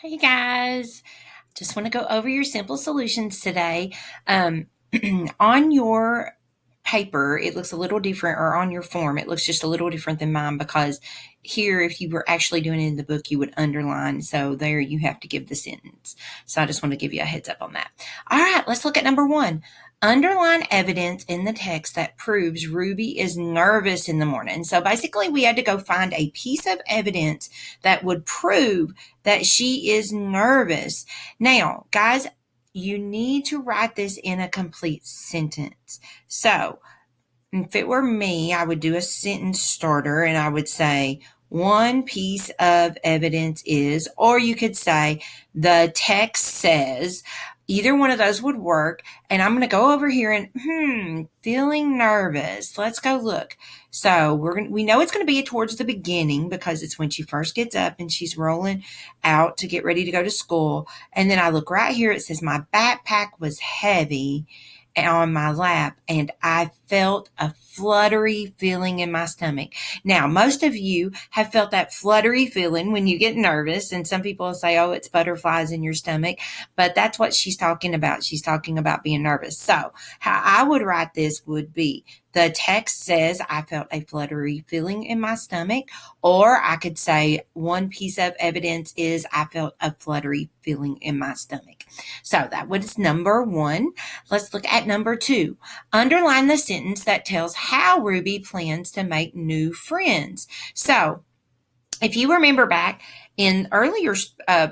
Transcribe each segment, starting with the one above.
Hey guys, just want to go over your simple solutions today. On your paper, it looks a little different, or on your form, it looks just a little different than mine because here, if you were actually doing it in the book, you would underline. So there you have to give the sentence. So I just want to give you a heads up on that. All right, let's look at number one. Underline evidence in the text that proves Ruby is nervous in the morning. So basically, we had to go find a piece of evidence that would prove that she is nervous. Now, guys, you need to write this in a complete sentence. So, if it were me, I would do a sentence starter and I would say, one piece of evidence is, or you could say, the text says. Either one of those would work. And I'm going to go over here and, feeling nervous. Let's go look. So we know it's going to be towards the beginning because it's when she first gets up and she's rolling out to get ready to go to school. And then I look right here. It says my backpack was heavy on my lap and I felt a fluttery feeling in my stomach. Now, most of you have felt that fluttery feeling when you get nervous, and some people say, oh, it's butterflies in your stomach, but that's what she's talking about. She's talking about being nervous. So how I would write this would be, the text says I felt a fluttery feeling in my stomach, or I could say one piece of evidence is I felt a fluttery feeling in my stomach. So that was number one. Let's look at number two. Underline the sentence that tells how Ruby plans to make new friends. So if you remember back in earlier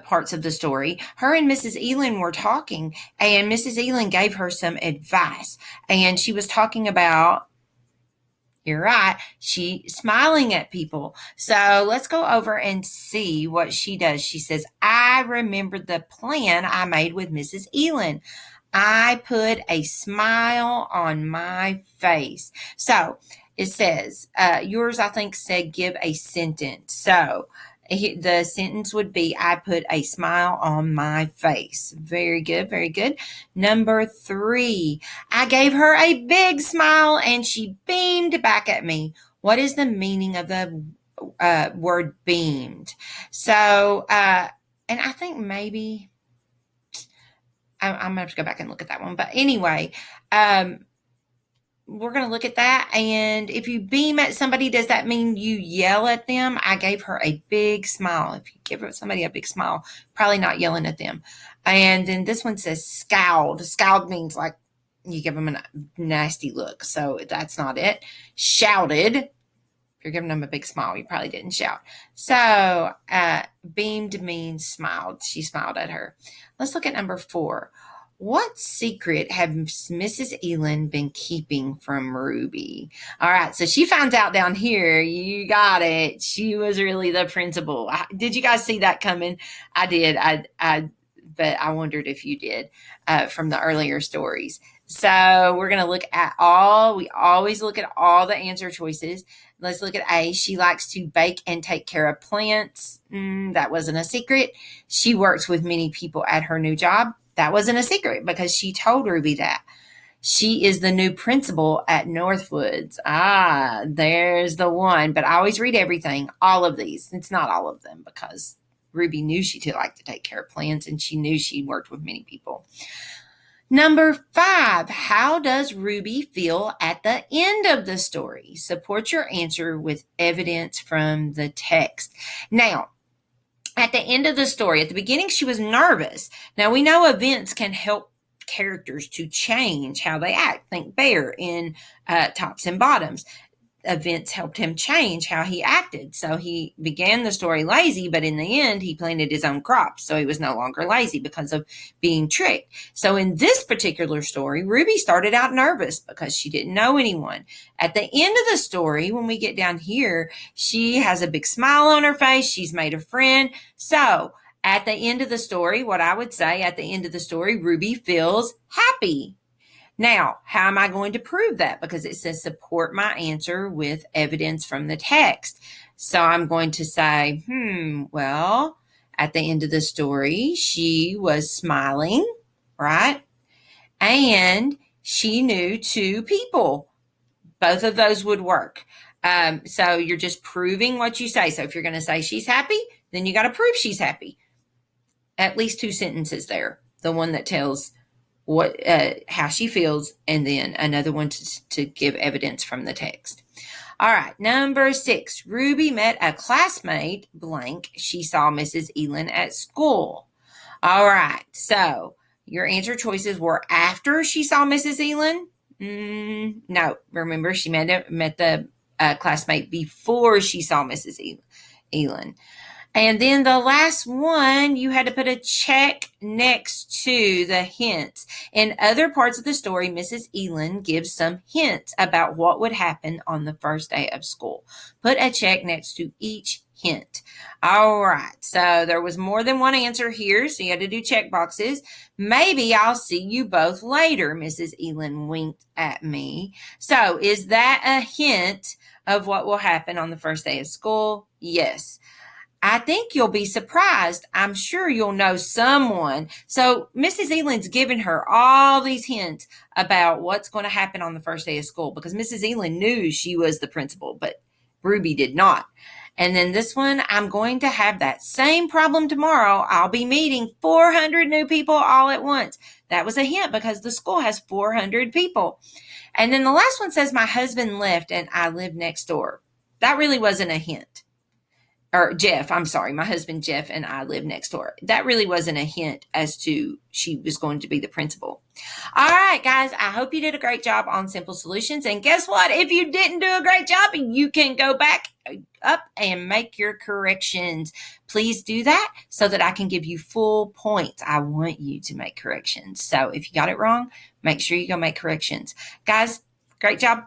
parts of the story, her and Mrs. Elaine were talking, and Mrs. Elaine gave her some advice, and she was talking about, you're right, she smiling at people. So let's go over and see what she does. She says, I remembered the plan I made with Mrs. Elaine. I put a smile on my face. So it says, yours, I think, said give a sentence. So the sentence would be, I put a smile on my face. Very good, very good. Number three, I gave her a big smile and she beamed back at me. What is the meaning of the word beamed? So, and I think maybe I'm going to have to go back and look at that one. But anyway, we're going to look at that. And if you beam at somebody, does that mean you yell at them? I gave her a big smile. If you give somebody a big smile, probably not yelling at them. And then this one says scowled. Scowled means like you give them a nasty look. So that's not it. Shouted. If you're giving them a big smile, you probably didn't shout. So beamed means smiled. She smiled at her. Let's look at number four. What secret has Mrs. Elaine been keeping from Ruby? All right, so she finds out down here. You got it. She was really the principal. Did you guys see that coming? I did. But I wondered if you did from the earlier stories. So we're going to look at we always look at all the answer choices. Let's look at A. She likes to bake and take care of plants. That wasn't a secret. She works with many people at her new job. That wasn't a secret because she told Ruby that. She is the new principal at Northwoods. There's the one. But I always read everything, all of these. It's not all of them because Ruby knew she liked to take care of plants and she knew she worked with many people. Number five, how does Ruby feel at the end of the story? Support your answer with evidence from the text. Now, at the end of the story, at the beginning, she was nervous. Now, we know events can help characters to change how they act. Think Bear in Tops and Bottoms. Events helped him change how he acted. So he began the story lazy, but in the end, he planted his own crops. So he was no longer lazy because of being tricked. So in this particular story, Ruby started out nervous because she didn't know anyone. At the end of the story, when we get down here, she has a big smile on her face. She's made a friend. So at the end of the story, what I would say at the end of the story, Ruby feels happy. Now, how am I going to prove that? Because it says support my answer with evidence from the text. So I'm going to say, well, at the end of the story, she was smiling, right? And she knew two people. Both of those would work. So you're just proving what you say. So if you're going to say she's happy, then you got to prove she's happy. at least 2 sentences there. The one that tells what how she feels, and then another one to give evidence from the text. All right, number 6. Ruby met a classmate, blank. She saw Mrs. Elin at school. All right, so your answer choices were after she saw Mrs. Elin. No, remember she met the classmate before she saw Mrs. Elin. And then the last one, you had to put a check next to the hints. In other parts of the story, Mrs. Elin gives some hints about what would happen on the first day of school. Put a check next to each hint. All right, so there was more than one answer here, so you had to do check boxes. Maybe I'll see you both later, Mrs. Elin winked at me. So is that a hint of what will happen on the first day of school? Yes. I think you'll be surprised. I'm sure you'll know someone. So Mrs. Elin's given her all these hints about what's going to happen on the first day of school because Mrs. Elin knew she was the principal, but Ruby did not. And then this one, I'm going to have that same problem tomorrow. I'll be meeting 400 new people all at once. That was a hint because the school has 400 people. And then the last one says, my husband left and I live next door. That really wasn't a hint. Or Jeff, I'm sorry, my husband Jeff and I live next door. That really wasn't a hint as to she was going to be the principal. All right, guys, I hope you did a great job on Simple Solutions. And guess what? If you didn't do a great job, you can go back up and make your corrections. Please do that so that I can give you full points. I want you to make corrections. So if you got it wrong, make sure you go make corrections. Guys, great job.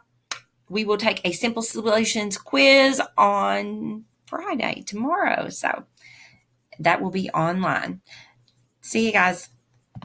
We will take a Simple Solutions quiz on Friday, tomorrow. So that will be online. See you guys.